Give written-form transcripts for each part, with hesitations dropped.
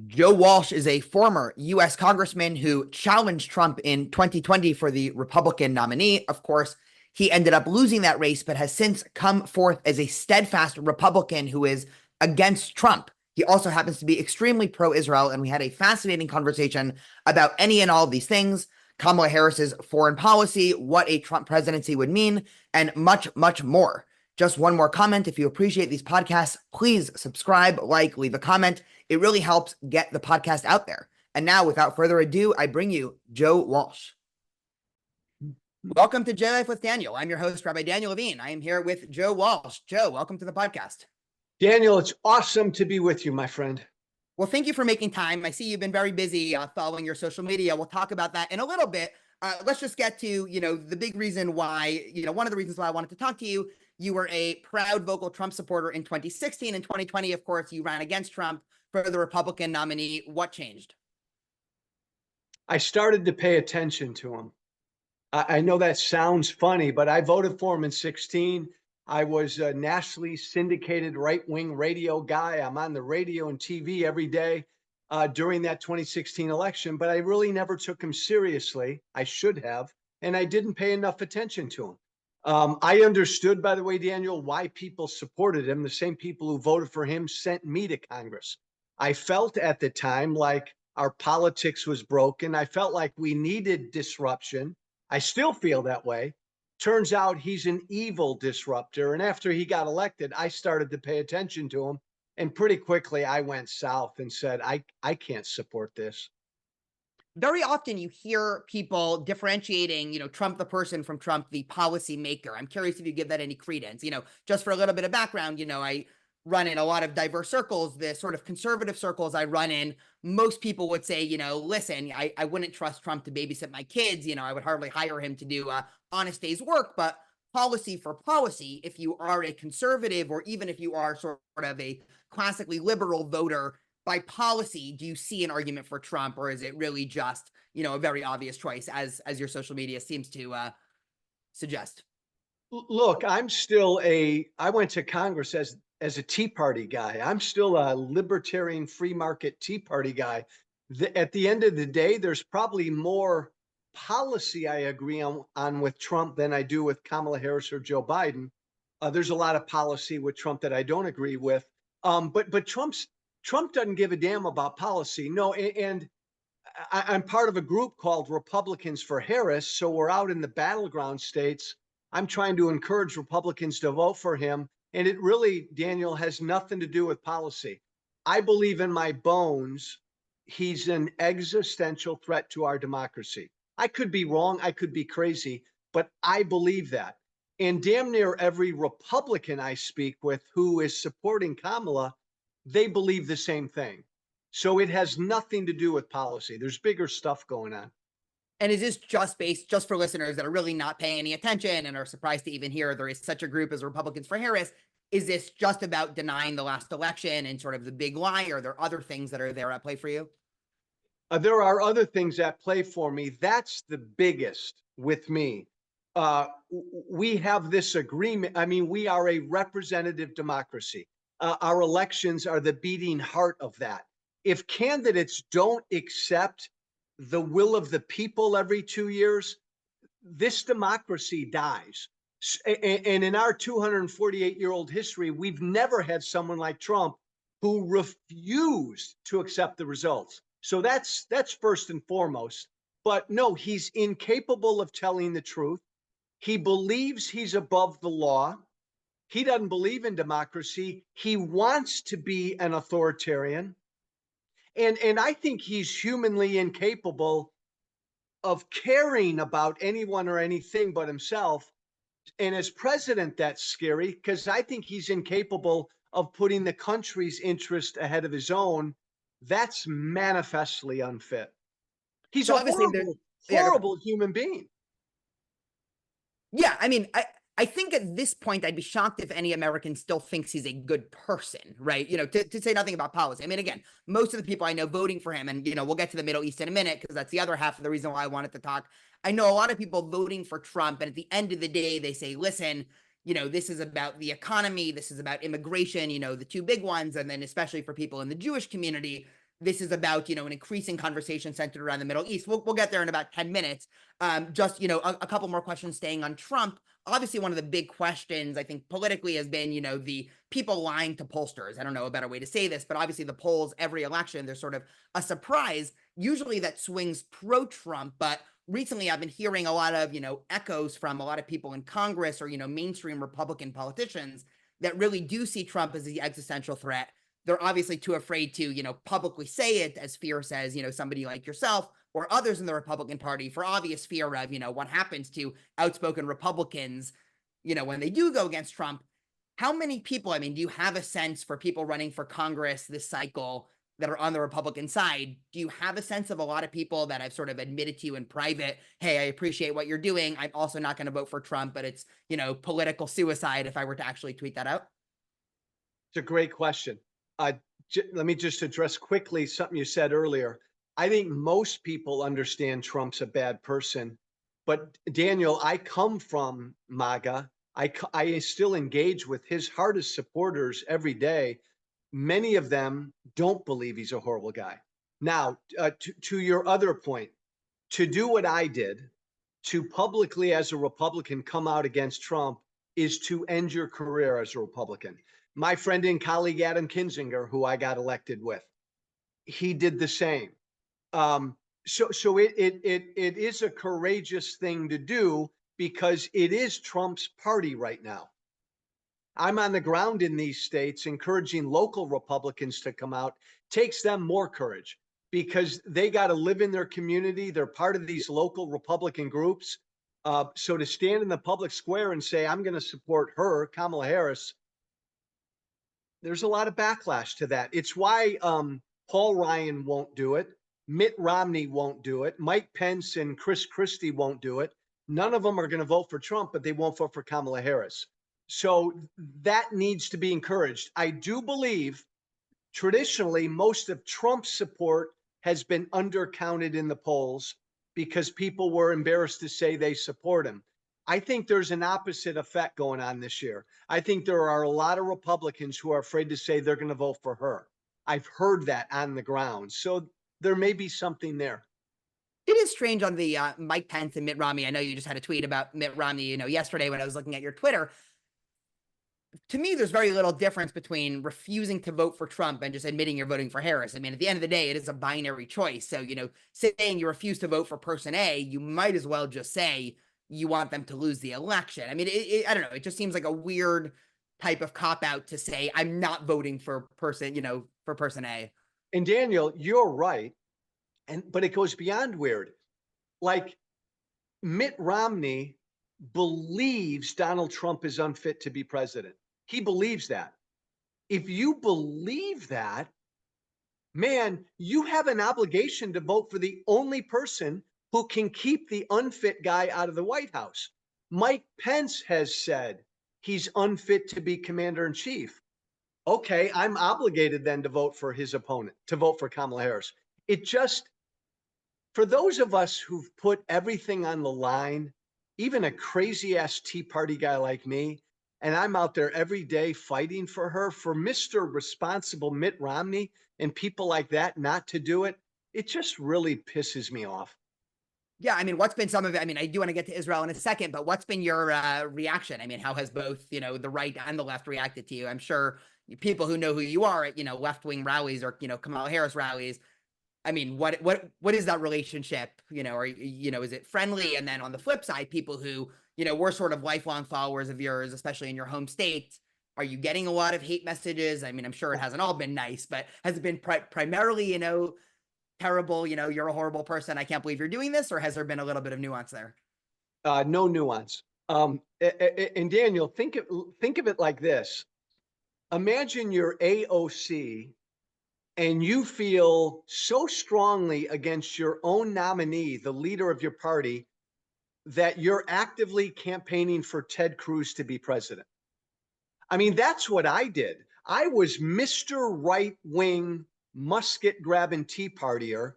Joe Walsh is a former U.S. congressman who challenged Trump in 2020 for the Republican nominee. Of course, he ended up losing that race, but has since come forth as a steadfast Republican who is against Trump. He also happens to be extremely pro-Israel, and we had a fascinating conversation about any and all of these things, Kamala Harris's foreign policy, what a Trump presidency would mean, and much, much more. Just one more comment. If you appreciate these podcasts, please subscribe, like, leave a comment. It really helps get the podcast out there. And now, without further ado, I bring you Joe Walsh. Welcome to J Life with Daniel. I'm your host, Rabbi Daniel Levine. I am here with Joe Walsh. Joe, welcome to the podcast. Daniel, it's awesome to be with you, my friend. Well, thank you for making time. I see you've been very busy following your social media. We'll talk about that in a little bit. Let's just get to, the big reason why, one of the reasons why I wanted to talk to you. You were a proud vocal Trump supporter in 2016 and 2020. Of course, you ran against Trump for the Republican nominee. What changed? I started to pay attention to him. I know that sounds funny, but I voted for him in 16. I was a nationally syndicated right-wing radio guy. I'm on the radio and TV every day during that 2016 election, but I really never took him seriously. I should have, and I didn't pay enough attention to him. I understood, by the way, Daniel, why people supported him. The same people who voted for him sent me to Congress. I felt at the time like our politics was broken. I felt like we needed disruption. I still feel that way. Turns out he's an evil disruptor. And after he got elected, I started to pay attention to him. And pretty quickly, I went south and said, I can't support this. Very often you hear people differentiating, Trump the person from Trump the policy maker. I'm curious if you give that any credence. Just for a little bit of background, I run in a lot of diverse circles, the sort of conservative circles I run in. Most people would say, listen, I wouldn't trust Trump to babysit my kids. I would hardly hire him to do honest day's work. But policy for policy, if you are a conservative or even if you are sort of a classically liberal voter, by policy, do you see an argument for Trump, or is it really just, a very obvious choice as your social media seems to suggest? Look, I went to Congress as a Tea Party guy. I'm still a libertarian free market Tea Party guy. At the end of the day, there's probably more policy I agree on with Trump than I do with Kamala Harris or Joe Biden. There's a lot of policy with Trump that I don't agree with. But Trump doesn't give a damn about policy. No, and I'm part of a group called Republicans for Harris. So we're out in the battleground states. I'm trying to encourage Republicans to vote for him. And it really, Daniel, has nothing to do with policy. I believe in my bones, he's an existential threat to our democracy. I could be wrong. I could be crazy, but I believe that. And damn near every Republican I speak with who is supporting Kamala, they believe the same thing. So it has nothing to do with policy. There's bigger stuff going on. And is this just for listeners that are really not paying any attention and are surprised to even hear there is such a group as Republicans for Harris? Is this just about denying the last election and sort of the big lie, or are there other things that are there at play for you? There are other things at play for me. That's the biggest with me. We have this agreement. I mean, we are a representative democracy. Our elections are the beating heart of that. If candidates don't accept the will of the people every 2 years, this democracy dies. And in our 248-year-old history, we've never had someone like Trump who refused to accept the results. So that's first and foremost. But no, he's incapable of telling the truth. He believes he's above the law. He doesn't believe in democracy. He wants to be an authoritarian. And I think he's humanly incapable of caring about anyone or anything but himself. And as president, that's scary because I think he's incapable of putting the country's interest ahead of his own. That's manifestly unfit. He's So a obviously, horrible human being. Yeah, I mean, I think at this point, I'd be shocked if any American still thinks he's a good person, right? To say nothing about policy. I mean, again, most of the people I know voting for him, and, we'll get to the Middle East in a minute, because that's the other half of the reason why I wanted to talk. I know a lot of people voting for Trump, and at the end of the day, they say, listen, this is about the economy, this is about immigration, the two big ones, and then especially for people in the Jewish community, this is about, an increasing conversation centered around the Middle East. We'll get there in about 10 minutes. Just, a couple more questions staying on Trump. Obviously, one of the big questions, I think, politically has been, the people lying to pollsters. I don't know a better way to say this, but obviously the polls every election, there's sort of a surprise, usually that swings pro-Trump. But recently I've been hearing a lot of, echoes from a lot of people in Congress or, mainstream Republican politicians that really do see Trump as the existential threat. They're obviously too afraid to, publicly say it, as fear says, somebody like yourself or others in the Republican Party, for obvious fear of, what happens to outspoken Republicans, when they do go against Trump. How many people, I mean, do you have a sense for people running for Congress this cycle that are on the Republican side? Do you have a sense of a lot of people that have sort of admitted to you in private, hey, I appreciate what you're doing, I'm also not going to vote for Trump, but it's, political suicide if I were to actually tweet that out? It's a great question. Let me just address quickly something you said earlier. I think most people understand Trump's a bad person, but Daniel, I come from MAGA. I still engage with his hardest supporters every day. Many of them don't believe he's a horrible guy. Now, to your other point, to do what I did, to publicly as a Republican come out against Trump, is to end your career as a Republican. My friend and colleague Adam Kinzinger, who I got elected with, he did the same. So it is a courageous thing to do because it is Trump's party right now. I'm on the ground in these states encouraging local Republicans to come out. Takes them more courage because they got to live in their community. They're part of these local Republican groups. So to stand in the public square and say, I'm going to support her, Kamala Harris, there's a lot of backlash to that. It's why Paul Ryan won't do it. Mitt Romney won't do it. Mike Pence and Chris Christie won't do it. None of them are going to vote for Trump, but they won't vote for Kamala Harris. So that needs to be encouraged. I do believe traditionally most of Trump's support has been undercounted in the polls because people were embarrassed to say they support him. I think there's an opposite effect going on this year. I think there are a lot of Republicans who are afraid to say they're going to vote for her. I've heard that on the ground. So there may be something there. It is strange on the Mike Pence and Mitt Romney. I know you just had a tweet about Mitt Romney, yesterday when I was looking at your Twitter. To me, there's very little difference between refusing to vote for Trump and just admitting you're voting for Harris. I mean, at the end of the day, it is a binary choice. So, saying you refuse to vote for person A, you might as well just say you want them to lose the election. I mean, I don't know. It just seems like a weird type of cop out to say I'm not voting for person, for person A. And Daniel, you're right. But it goes beyond weird. Like Mitt Romney believes Donald Trump is unfit to be president. He believes that. If you believe that, man, you have an obligation to vote for the only person who can keep the unfit guy out of the White House. Mike Pence has said he's unfit to be commander in chief. Okay, I'm obligated then to vote for his opponent, to vote for Kamala Harris. It just, for those of us who've put everything on the line, even a crazy ass Tea Party guy like me, and I'm out there every day fighting for her, for Mr. Responsible Mitt Romney and people like that not to do it, it just really pisses me off. Yeah, I mean, what's been some of it? I mean, I do want to get to Israel in a second, but what's been your reaction? I mean, how has both, the right and the left reacted to you? I'm sure people who know who you are at, left-wing rallies or, Kamala Harris rallies, I mean, what is that relationship? Or, is it friendly? And then on the flip side, people who, we're sort of lifelong followers of yours, especially in your home state, are you getting a lot of hate messages? I mean, I'm sure it hasn't all been nice, but has it been primarily, terrible, you're a horrible person, I can't believe you're doing this? Or has there been a little bit of nuance there? No nuance. And Daniel, think of it like this. Imagine you're AOC and you feel so strongly against your own nominee, the leader of your party, that you're actively campaigning for Ted Cruz to be president. I mean, that's what I did. I was Mr. Right-wing musket-grabbing Tea Partier.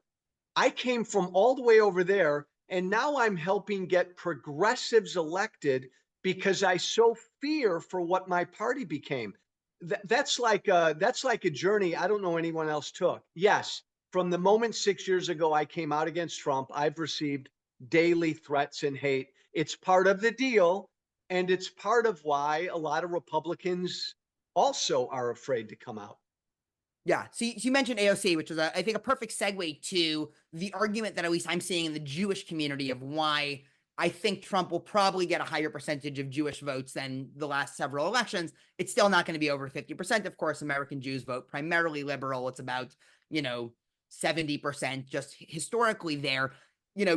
I came from all the way over there, and now I'm helping get progressives elected because I so fear for what my party became. That's like a journey I don't know anyone else took. Yes, From the moment 6 years ago I came out against Trump, I've received daily threats and hate. It's part of the deal. And it's part of why a lot of Republicans also are afraid to come out. Yeah. So you mentioned AOC, which is, I think, a perfect segue to the argument that at least I'm seeing in the Jewish community of why I think Trump will probably get a higher percentage of Jewish votes than the last several elections. It's still not going to be over 50%. Of course, American Jews vote primarily liberal. It's about, 70% just historically there.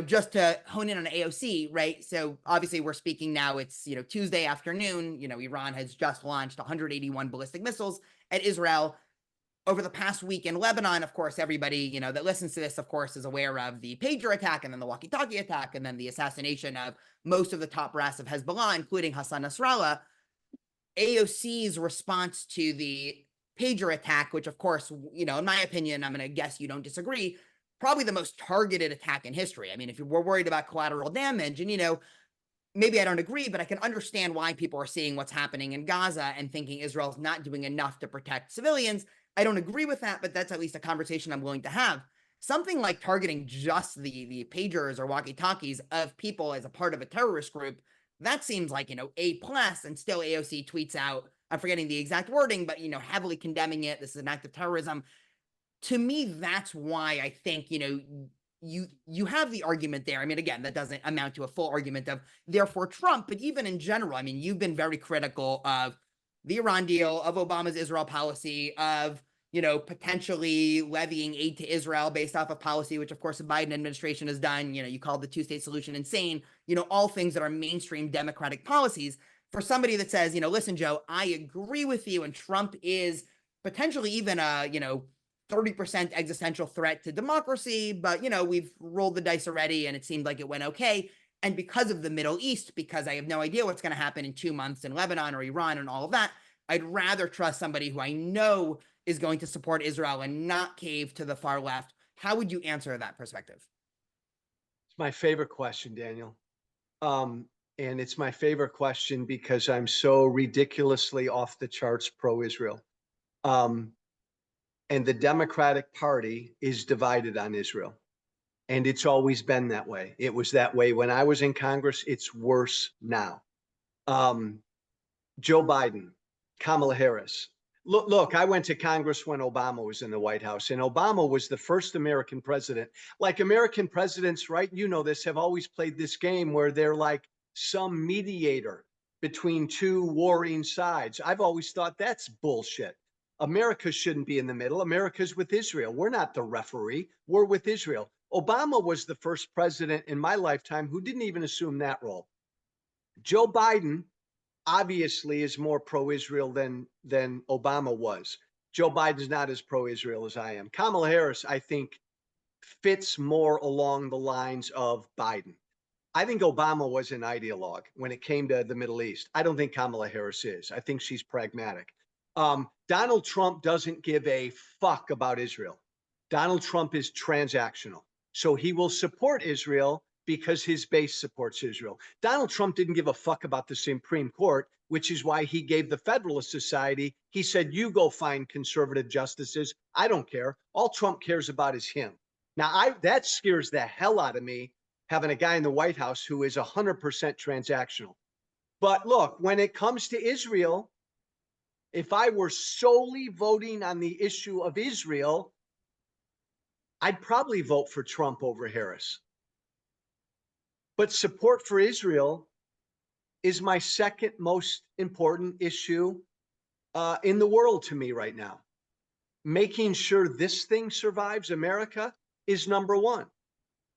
Just to hone in on AOC, right? So obviously we're speaking now, it's, Tuesday afternoon, Iran has just launched 181 ballistic missiles at Israel. Over the past week in Lebanon, of course, everybody, that listens to this, of course, is aware of the pager attack and then the walkie-talkie attack and then the assassination of most of the top brass of Hezbollah, including Hassan Nasrallah. AOC's response to the pager attack, which, of course, in my opinion, I'm going to guess you don't disagree, probably the most targeted attack in history. I mean, if we're worried about collateral damage, and, maybe I don't agree, but I can understand why people are seeing what's happening in Gaza and thinking Israel's not doing enough to protect civilians. I don't agree with that, but that's at least a conversation I'm willing to have. Something like targeting just the pagers or walkie-talkies of people as a part of a terrorist group, that seems like, A plus, and still AOC tweets out, I'm forgetting the exact wording, but, heavily condemning it. This is an act of terrorism. To me, that's why I think, you have the argument there. I mean, again, that doesn't amount to a full argument of therefore Trump, but even in general, I mean, you've been very critical of the Iran deal, of Obama's Israel policy, of, potentially levying aid to Israel based off of policy, which of course the Biden administration has done. You called the two-state solution insane, all things that are mainstream Democratic policies. For somebody that says, listen, Joe, I agree with you, and Trump is potentially even a, 30% existential threat to democracy, but, we've rolled the dice already and it seemed like it went okay. And because of the Middle East, because I have no idea what's going to happen in 2 months in Lebanon or Iran and all of that, I'd rather trust somebody who I know is going to support Israel and not cave to the far left. How would you answer that perspective? It's my favorite question, Daniel. And it's my favorite question because I'm so ridiculously off the charts pro-Israel. And the Democratic Party is divided on Israel. And it's always been that way. It was that way when I was in Congress. It's worse now. Joe Biden, Kamala Harris. Look, I went to Congress when Obama was in the White House, and Obama was the first American president. Like American presidents, right? You know this, have always played this game where they're like some mediator between two warring sides. I've always thought that's bullshit. America shouldn't be in the middle. America's with Israel. We're not the referee. We're with Israel. Obama was the first president in my lifetime who didn't even assume that role. Joe Biden obviously is more pro-Israel than Obama was. Joe Biden's not as pro-Israel as I am. Kamala Harris, I think, fits more along the lines of Biden. I think Obama was an ideologue when it came to the Middle East. I don't think Kamala Harris is. I think she's pragmatic. Donald Trump doesn't give a fuck about Israel. Donald Trump is transactional. So he will support Israel because his base supports Israel. Donald Trump didn't give a fuck about the Supreme Court, which is why he gave the Federalist Society. He said, you go find conservative justices. I don't care. All Trump cares about is him. Now, that scares the hell out of me, having a guy in the White House who is 100% transactional. But look, when it comes to Israel, if I were solely voting on the issue of Israel, I'd probably vote for Trump over Harris. But support for Israel is my second most important issue in the world to me right now. Making sure this thing survives America is number one.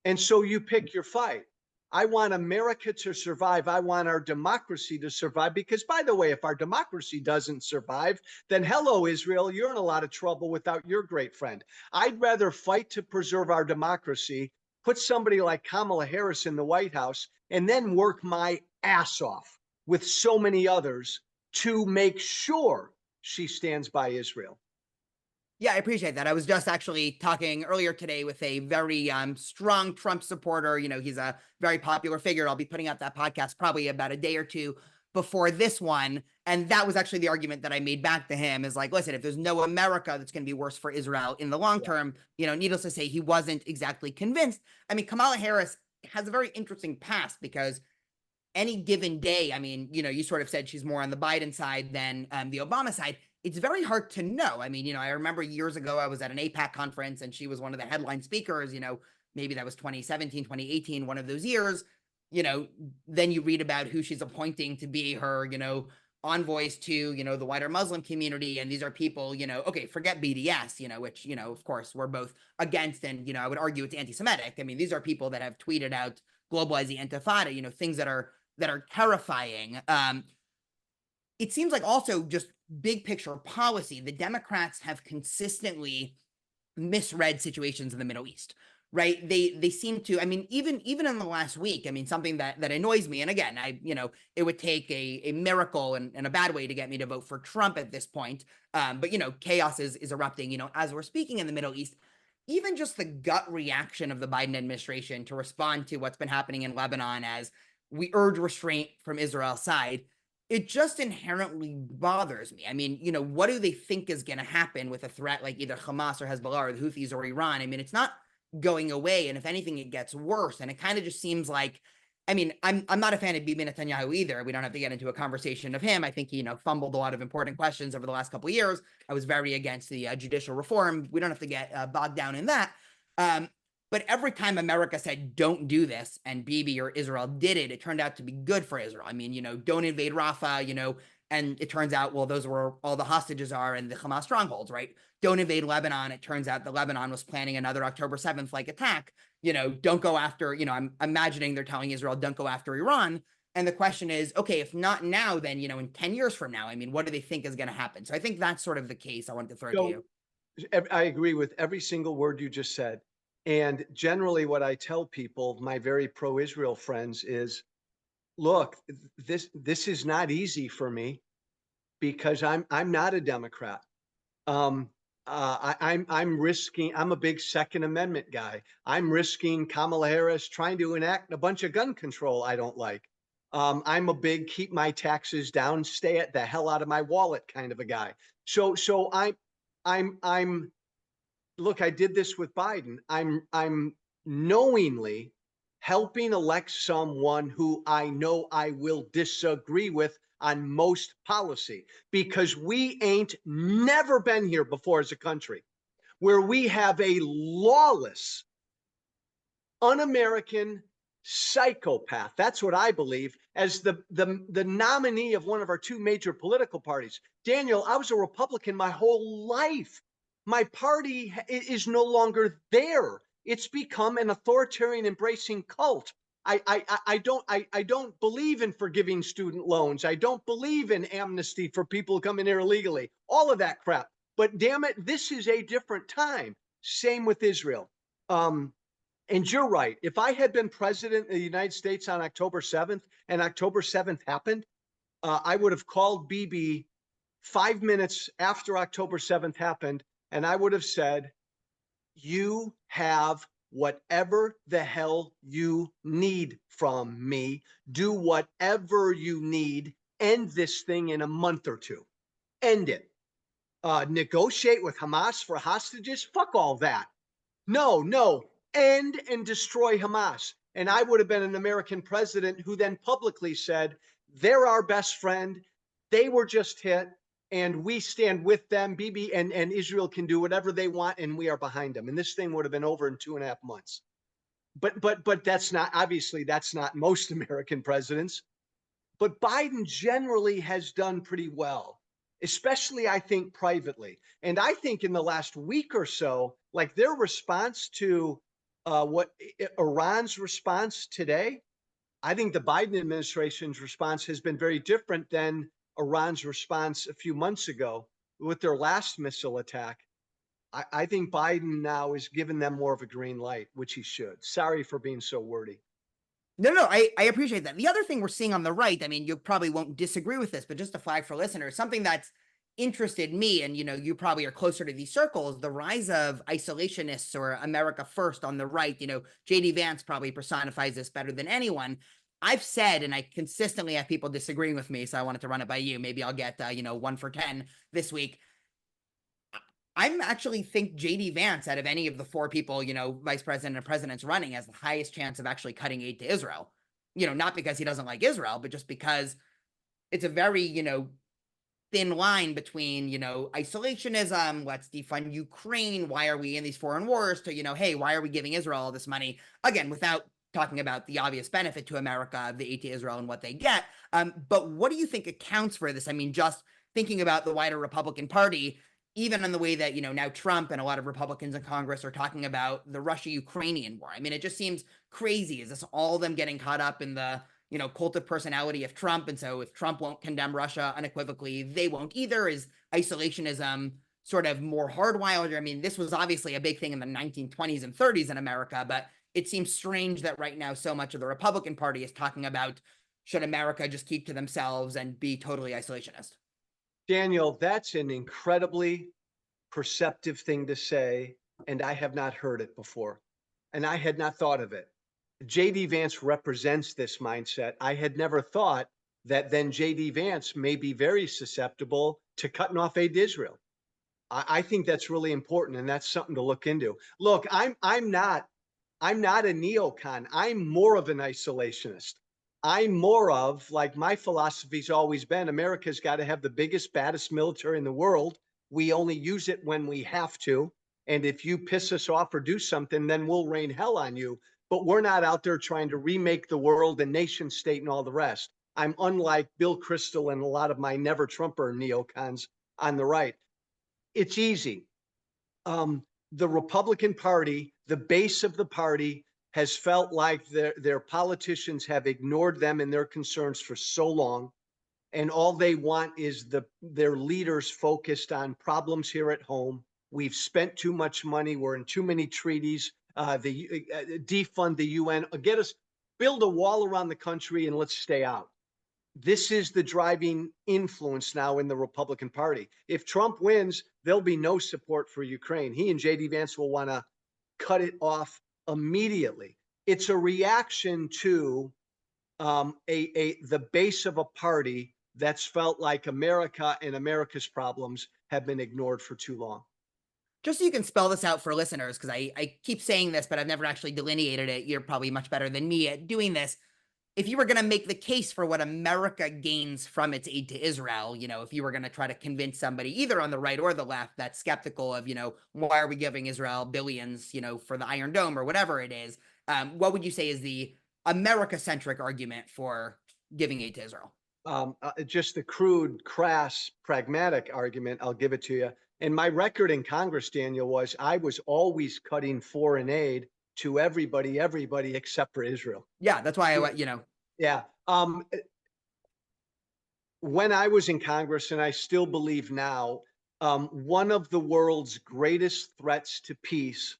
And so you pick your fight. I want America to survive. I want our democracy to survive. Because, by the way, if our democracy doesn't survive, then hello, Israel, you're in a lot of trouble without your great friend. I'd rather fight to preserve our democracy, put somebody like Kamala Harris in the White House, and then work my ass off with so many others to make sure she stands by Israel. Yeah, I appreciate that. I was just actually talking earlier today with a very strong Trump supporter. He's a very popular figure. I'll be putting out that podcast probably about a day or two before this one. And that was actually the argument that I made back to him, is like, listen, if there's no America, that's going to be worse for Israel in the long term. Needless to say, he wasn't exactly convinced. I mean, Kamala Harris has a very interesting past, because any given day, I mean, you sort of said she's more on the Biden side than the Obama side. It's very hard to know. I mean, I remember years ago, I was at an APAC conference and she was one of the headline speakers, maybe that was 2017, 2018, one of those years. Then you read about who she's appointing to be her, envoys to, the wider Muslim community. And these are people, okay, forget BDS, which, of course, we're both against. And, I would argue it's anti-Semitic. I mean, these are people that have tweeted out globalize the Intifada, things that are terrifying. It seems like also just big picture policy, the Democrats have consistently misread situations in the Middle East, right? They seem to, I mean, even in the last week, I mean, something that annoys me, and again, it would take a miracle and a bad way to get me to vote for Trump at this point. But chaos is erupting, as we're speaking in the Middle East. Even just the gut reaction of the Biden administration to respond to what's been happening in Lebanon as we urge restraint from Israel's side, it just inherently bothers me. I mean, what do they think is going to happen with a threat like either Hamas or Hezbollah or the Houthis or Iran? I mean, it's not going away. And if anything, it gets worse. And it kind of just seems like, I mean, I'm not a fan of Bibi Netanyahu either. We don't have to get into a conversation of him. I think he, fumbled a lot of important questions over the last couple of years. I was very against the judicial reform. We don't have to get bogged down in that. But every time America said, don't do this, and Bibi or Israel did it, it turned out to be good for Israel. I mean, don't invade Rafah, and it turns out, well, those are where all the hostages are and the Hamas strongholds, right? Don't invade Lebanon. It turns out that Lebanon was planning another October 7th like attack. Don't go after, I'm imagining they're telling Israel, don't go after Iran. And the question is, okay, if not now, then, in 10 years from now, I mean, what do they think is going to happen? So I think that's sort of the case I want to throw to you. I agree with every single word you just said. And generally what I tell people, my very pro-Israel friends, is, look, this is not easy for me because I'm not a Democrat. I'm risking, I'm a big Second Amendment guy. I'm risking Kamala Harris trying to enact a bunch of gun control I don't like. I'm a big keep my taxes down, stay at the hell out of my wallet kind of a guy. So I'm look, I did this with Biden. I'm knowingly helping elect someone who I know I will disagree with on most policy, because we ain't never been here before as a country where we have a lawless, un-American psychopath. That's what I believe, as the nominee of one of our two major political parties. Daniel, I was a Republican my whole life. My party is no longer there. It's become an authoritarian embracing cult. I don't believe in forgiving student loans. I don't believe in amnesty for people coming here illegally, all of that crap. But damn it, this is a different time. Same with Israel. And you're right. If I had been president of the United States on October 7th and October 7th happened, I would have called Bibi 5 minutes after October 7th happened. And I would have said, you have whatever the hell you need from me. Do whatever you need. End this thing in a month or two. End it. Negotiate with Hamas for hostages. Fuck all that. No. End and destroy Hamas. And I would have been an American president who then publicly said, they're our best friend. They were just hit. And we stand with them. Bibi and Israel can do whatever they want, and we are behind them. And this thing would have been over in 2.5 months. But that's not, obviously, that's not most American presidents. But Biden generally has done pretty well, especially, I think, privately. And I think in the last week or so, like their response to what Iran's response today, I think the Biden administration's response has been very different than Iran's response a few months ago with their last missile attack. I think Biden now is giving them more of a green light, which he should. Sorry for being so wordy. No, I appreciate that. The other thing we're seeing on the right, I mean, you probably won't disagree with this, but just a flag for listeners, something that's interested me, and you probably are closer to these circles, the rise of isolationists or America First on the right. JD Vance probably personifies this better than anyone. I've said, and I consistently have people disagreeing with me, so I wanted to run it by you. Maybe I'll get, 1 for 10 this week. I'm actually think JD Vance, out of any of the 4 people, vice president and president's running, has the highest chance of actually cutting aid to Israel. Not because he doesn't like Israel, but just because it's a very, thin line between, isolationism, let's defund Ukraine, why are we in these foreign wars, to, hey, why are we giving Israel all this money? Again, without talking about the obvious benefit to America of the aid to Israel and what they get. But what do you think accounts for this? I mean, just thinking about the wider Republican Party, even in the way that, now Trump and a lot of Republicans in Congress are talking about the Russia-Ukrainian war. I mean, it just seems crazy. Is this all them getting caught up in the, cult of personality of Trump? And so if Trump won't condemn Russia unequivocally, they won't either. Is isolationism sort of more hardwired? I mean, this was obviously a big thing in the 1920s and 30s in America, but it seems strange that right now so much of the Republican Party is talking about, should America just keep to themselves and be totally isolationist? Daniel, that's an incredibly perceptive thing to say, and I have not heard it before, and I had not thought of it. JD Vance represents this mindset. I had never thought that then JD Vance may be very susceptible to cutting off aid to Israel. I think that's really important, and that's something to look into. Look, I'm not a neocon. I'm more of an isolationist. I'm more of, like, my philosophy's always been, America's got to have the biggest, baddest military in the world. We only use it when we have to. And if you piss us off or do something, then we'll rain hell on you. But we're not out there trying to remake the world and nation state and all the rest. I'm unlike Bill Kristol and a lot of my never Trumper neocons on the right. It's easy. The Republican Party, the base of the party, has felt like their politicians have ignored them and their concerns for so long. And all they want is their leaders focused on problems here at home. We've spent too much money. We're in too many treaties. Defund the UN. Build a wall around the country and let's stay out. This is the driving influence now in the Republican Party. If Trump wins, there'll be no support for Ukraine. He and JD Vance will want to cut it off immediately. It's a reaction to the base of a party that's felt like America and America's problems have been ignored for too long. Just so you can spell this out for listeners, because I keep saying this, but I've never actually delineated it. You're probably much better than me at doing this. If you were going to make the case for what America gains from its aid to Israel, if you were going to try to convince somebody either on the right or the left that's skeptical of, why are we giving Israel billions, for the Iron Dome or whatever it is, what would you say is the America-centric argument for giving aid to Israel? Just the crude, crass, pragmatic argument, I'll give it to you. And my record in Congress, Daniel, was I was always cutting foreign aid to everybody except for Israel. Yeah, that's why Yeah. When I was in Congress, and I still believe now, one of the world's greatest threats to peace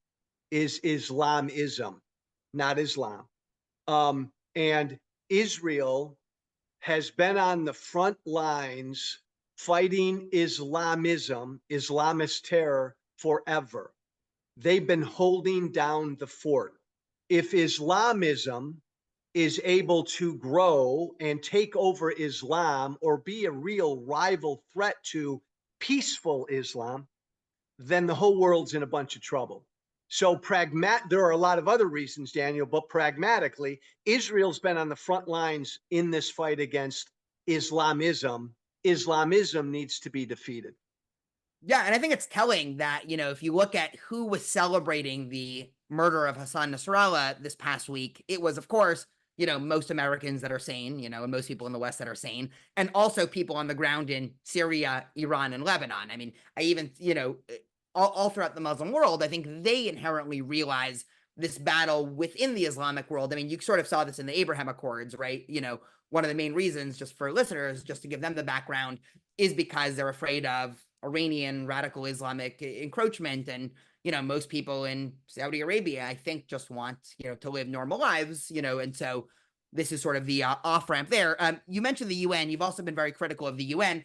is Islamism, not Islam. And Israel has been on the front lines fighting Islamism, Islamist terror, forever. They've been holding down the fort. If Islamism is able to grow and take over Islam or be a real rival threat to peaceful Islam, then the whole world's in a bunch of trouble. So there are a lot of other reasons, Daniel, but pragmatically, Israel's been on the front lines in this fight against Islamism. Islamism needs to be defeated. Yeah, and I think it's telling that, if you look at who was celebrating the murder of Hassan Nasrallah this past week, it was, of course, most Americans that are sane, and most people in the West that are sane, and also people on the ground in Syria, Iran, and Lebanon. I mean, I even, all throughout the Muslim world, I think they inherently realize this battle within the Islamic world. I mean, you sort of saw this in the Abraham Accords, right? One of the main reasons, just for listeners, just to give them the background, is because they're afraid of Iranian radical Islamic encroachment. And, most people in Saudi Arabia, I think, just want, to live normal lives, and so this is sort of the off-ramp there. You mentioned the UN. You've also been very critical of the UN.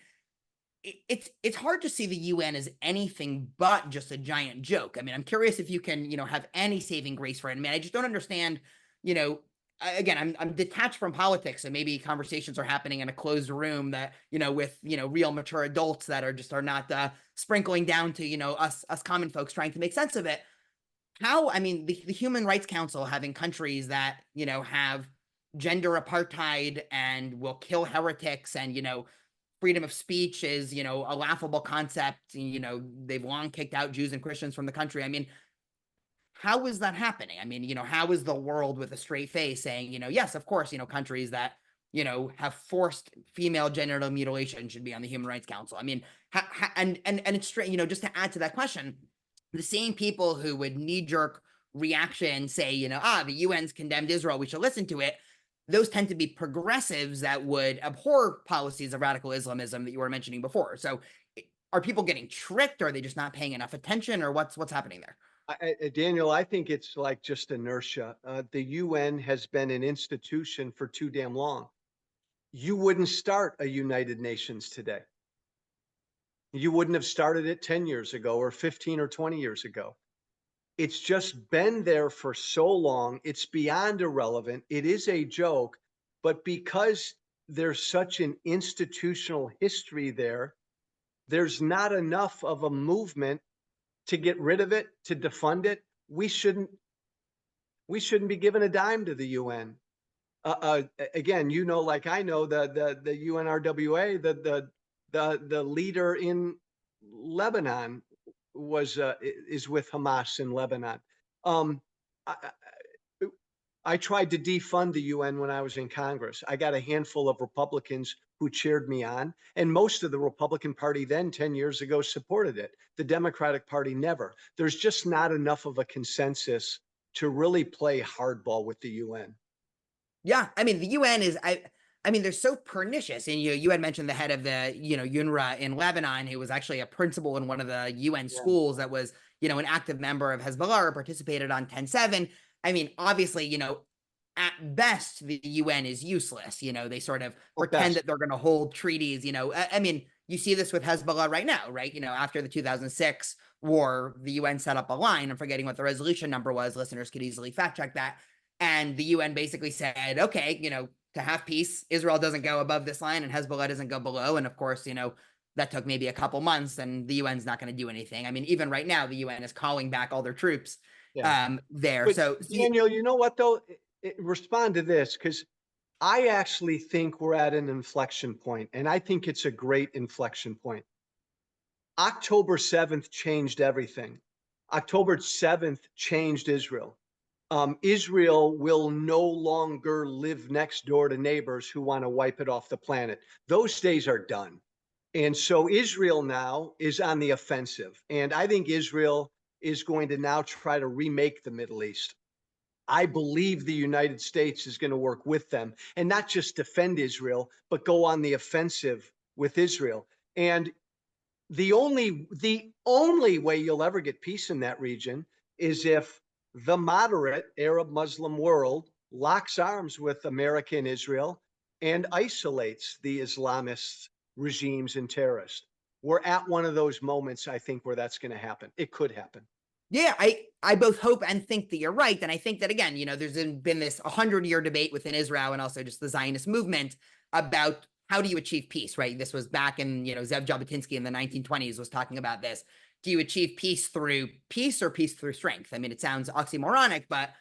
It's hard to see the UN as anything but just a giant joke. I mean, I'm curious if you can, have any saving grace for it. I mean, I just don't understand, again, I'm detached from politics, and maybe conversations are happening in a closed room that, with, real mature adults that are not sprinkling down to, us common folks trying to make sense of it. How, I mean, the Human Rights Council having countries that, have gender apartheid and will kill heretics, and, freedom of speech is, a laughable concept. They've long kicked out Jews and Christians from the country. I mean, how is that happening? I mean, how is the world with a straight face saying, yes, of course, countries that, have forced female genital mutilation should be on the Human Rights Council? I mean, and it's straight, just to add to that question, the same people who would knee jerk reaction say, the UN's condemned Israel, we should listen to it. Those tend to be progressives that would abhor policies of radical Islamism that you were mentioning before. So are people getting tricked? Or are they just not paying enough attention, or what's happening there? Daniel, I think it's like just inertia. The UN has been an institution for too damn long. You wouldn't start a United Nations today. You wouldn't have started it 10 years ago or 15 or 20 years ago. It's just been there for so long. It's beyond irrelevant. It is a joke, but because there's such an institutional history there, there's not enough of a movement to get rid of it, to defund it. We shouldn't be giving a dime to the UN. Again, like I know, the UNRWA, the leader in Lebanon is with Hamas in Lebanon. I, I tried to defund the UN when I was in Congress. I got a handful of Republicans who cheered me on, and most of the Republican Party then 10 years ago supported it. The Democratic Party never. There's just not enough of a consensus to really play hardball with the UN. Yeah, I mean, the UN is, I mean, they're so pernicious. And you had mentioned the head of the, UNRWA in Lebanon, who was actually a principal in one of the UN schools that was, an active member of Hezbollah or participated on 10/7. I mean, obviously, at best, the UN is useless. They sort of pretend that they're going to hold treaties. I mean, you see this with Hezbollah right now, right? After the 2006 war, the UN set up a line. I'm forgetting what the resolution number was. Listeners could easily fact check that. And the UN basically said, okay, to have peace, Israel doesn't go above this line and Hezbollah doesn't go below. And of course, that took maybe a couple months, and the UN's not going to do anything. I mean, even right now, the UN is calling back all their troops there. But So Daniel, you know what though? Respond to this, because I actually think we're at an inflection point, and I think it's a great inflection point. October 7th changed everything. October 7th changed Israel. Israel will no longer live next door to neighbors who want to wipe it off the planet. Those days are done. And so Israel now is on the offensive. And I think Israel is going to now try to remake the Middle East. I believe the United States is going to work with them and not just defend Israel, but go on the offensive with Israel. And the only way you'll ever get peace in that region is if the moderate Arab Muslim world locks arms with America and Israel and isolates the Islamist regimes and terrorists. We're at one of those moments, I think, where that's going to happen. It could happen. Yeah, I both hope and think that you're right. And I think that, again, there's been this 100-year debate within Israel and also just the Zionist movement about how do you achieve peace, right? This was back in, Zev Jabotinsky in the 1920s was talking about this. Do you achieve peace through peace or peace through strength? I mean, it sounds oxymoronic, but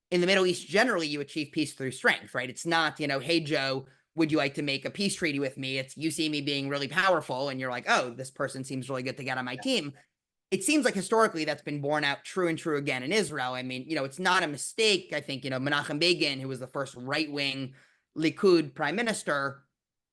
in the Middle East, generally, you achieve peace through strength, right? It's not, hey, Joe, would you like to make a peace treaty with me? It's you see me being really powerful and you're like, oh, this person seems really good to get on my team. It seems like historically that's been borne out true and true again in Israel. I mean, it's not a mistake. I think, Menachem Begin, who was the first right-wing Likud prime minister,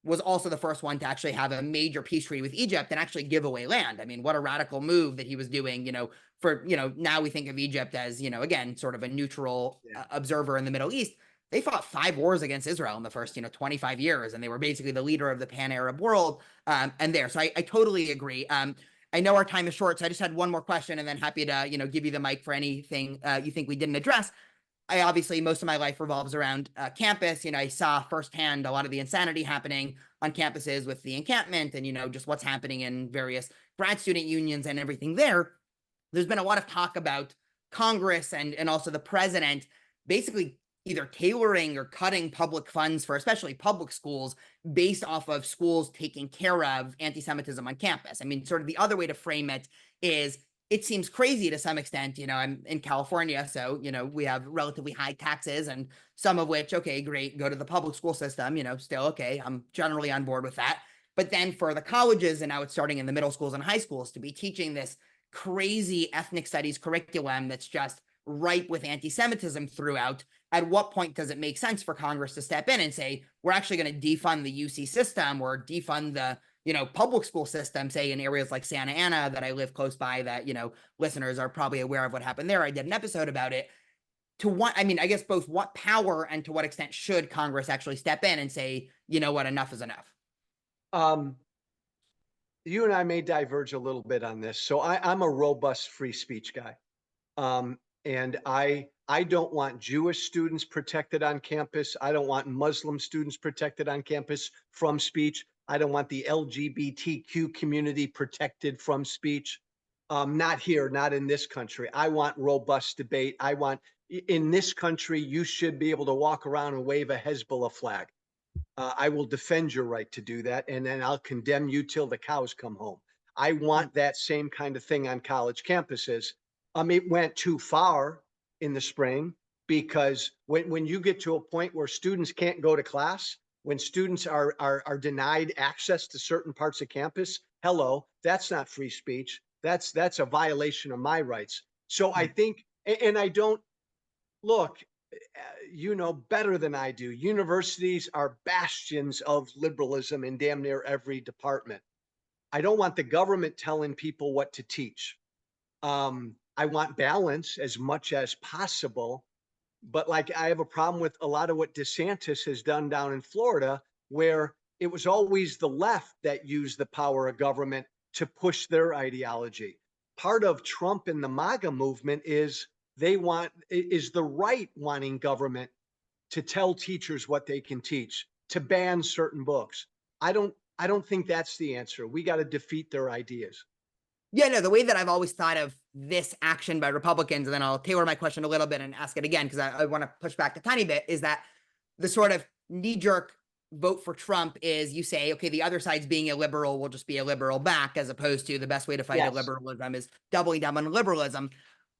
was also the first one to actually have a major peace treaty with Egypt and actually give away land. I mean, what a radical move that he was doing, for, now we think of Egypt as, again, sort of a neutral observer in the Middle East. They fought 5 wars against Israel in the first, 25 years, and they were basically the leader of the pan-Arab world and there. So I totally agree. I know our time is short, so I just had one more question and then happy to, give you the mic for anything you think we didn't address. I obviously, most of my life revolves around campus. I saw firsthand a lot of the insanity happening on campuses with the encampment and, just what's happening in various grad student unions and everything there. There's been a lot of talk about Congress and also the president basically, either tailoring or cutting public funds for especially public schools based off of schools taking care of anti-Semitism on campus. I mean, sort of the other way to frame it is it seems crazy to some extent. I'm in California, so, we have relatively high taxes, and some of which, okay, great, go to the public school system, still okay. I'm generally on board with that. But then for the colleges, and now it's starting in the middle schools and high schools, to be teaching this crazy ethnic studies curriculum that's just ripe with anti-Semitism throughout, at what point does it make sense for Congress to step in and say, we're actually going to defund the UC system or defund the public school system, say in areas like Santa Ana that I live close by, that, listeners are probably aware of what happened there. I did an episode about it. To what, I mean, I guess both what power and to what extent should Congress actually step in and say, you know what, enough is enough? You and I may diverge a little bit on this. So I'm a robust free speech guy. And I don't want Jewish students protected on campus. I don't want Muslim students protected on campus from speech. I don't want the LGBTQ community protected from speech. Not here, not in this country. I want robust debate. In this country, you should be able to walk around and wave a Hezbollah flag. I will defend your right to do that, and then I'll condemn you till the cows come home. I want that same kind of thing on college campuses. It went too far in the spring, because when you get to a point where students can't go to class, when students are denied access to certain parts of campus, hello, that's not free speech. That's a violation of my rights. So I think, and I don't look, you know better than I do. Universities are bastions of liberalism in damn near every department. I don't want the government telling people what to teach. I want balance as much as possible. But like, I have a problem with a lot of what DeSantis has done down in Florida, where it was always the left that used the power of government to push their ideology. Part of Trump and the MAGA movement is the right wanting government to tell teachers what they can teach, to ban certain books. I don't think that's the answer. We got to defeat their ideas. Yeah, no, the way that I've always thought of this action by Republicans, and then I'll tailor my question a little bit and ask it again, because I want to push back a tiny bit, is that the sort of knee-jerk vote for Trump is, you say, okay, the other side's being illiberal, we'll just be a liberal back, as opposed to the best way to fight illiberalism is doubling down on liberalism.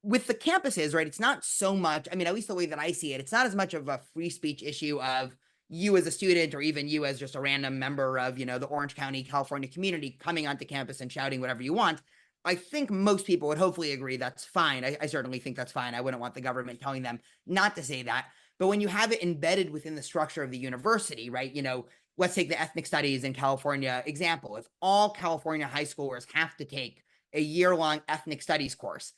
With the campuses, right, it's not so much, I mean, at least the way that I see it, it's not as much of a free speech issue of you as a student, or even you as just a random member of, the Orange County, California community coming onto campus and shouting whatever you want. I think most people would hopefully agree that's fine. I certainly think that's fine. I wouldn't want the government telling them not to say that. But when you have it embedded within the structure of the university, right? Let's take the ethnic studies in California example. If all California high schoolers have to take a year-long ethnic studies course,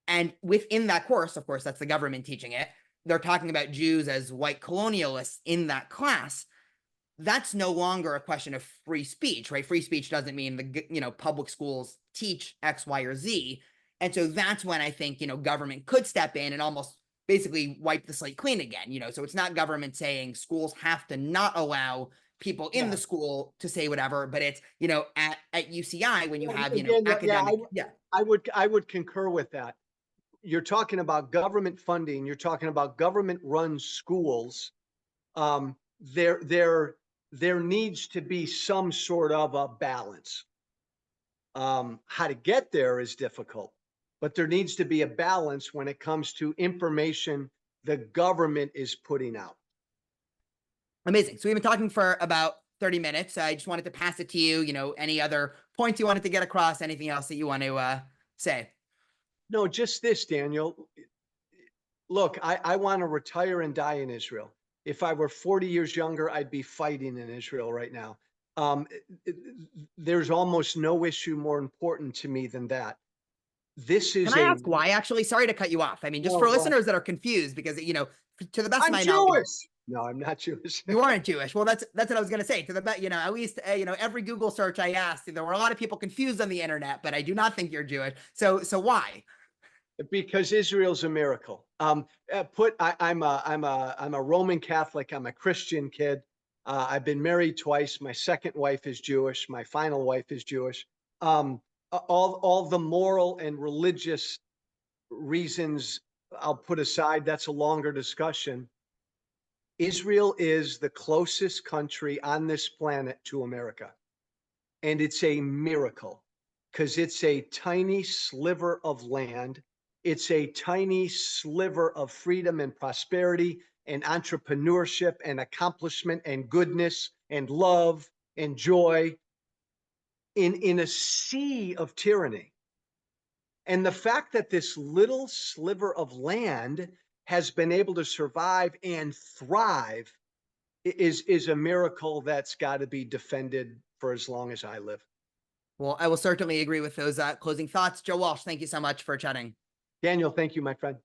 and within that course, of course, that's the government teaching it, they're talking about Jews as white colonialists in that class, that's no longer a question of free speech, right? Free speech doesn't mean the public schools teach X, Y, or Z. And so that's when I think, government could step in and almost basically wipe the slate clean again. So it's not government saying schools have to not allow people in the school to say whatever, but it's, at UCI, when you have, academic. I would concur with that. You're talking about government funding. You're talking about government run schools. There needs to be some sort of a balance. How to get there is difficult, but there needs to be a balance when it comes to information the government is putting out. Amazing. So we've been talking for about 30 minutes. I just wanted to pass it to you. Any other points you wanted to get across, anything else that you want to say? No, just this, Daniel. Look, I want to retire and die in Israel. If I were 40 years younger, I'd be fighting in Israel right now. There's almost no issue more important to me than that. Can I ask why, actually? Sorry to cut you off. I mean, just for listeners that are confused, because, to the best of my knowledge. No, I'm not Jewish. You aren't Jewish. Well, that's what I was going to say. To the best, at least, every Google search I asked, there were a lot of people confused on the internet, but I do not think you're Jewish. So why? Because Israel's a miracle. I'm a Roman Catholic. I'm a Christian kid. I've been married twice. My second wife is Jewish. My final wife is Jewish. All the moral and religious reasons I'll put aside. That's a longer discussion. Israel is the closest country on this planet to America. And it's a miracle because it's a tiny sliver of land. It's a tiny sliver of freedom and prosperity and entrepreneurship and accomplishment and goodness and love and joy in a sea of tyranny. And the fact that this little sliver of land has been able to survive and thrive is a miracle that's got to be defended for as long as I live. Well, I will certainly agree with those closing thoughts. Joe Walsh, thank you so much for chatting. Daniel, thank you, my friend.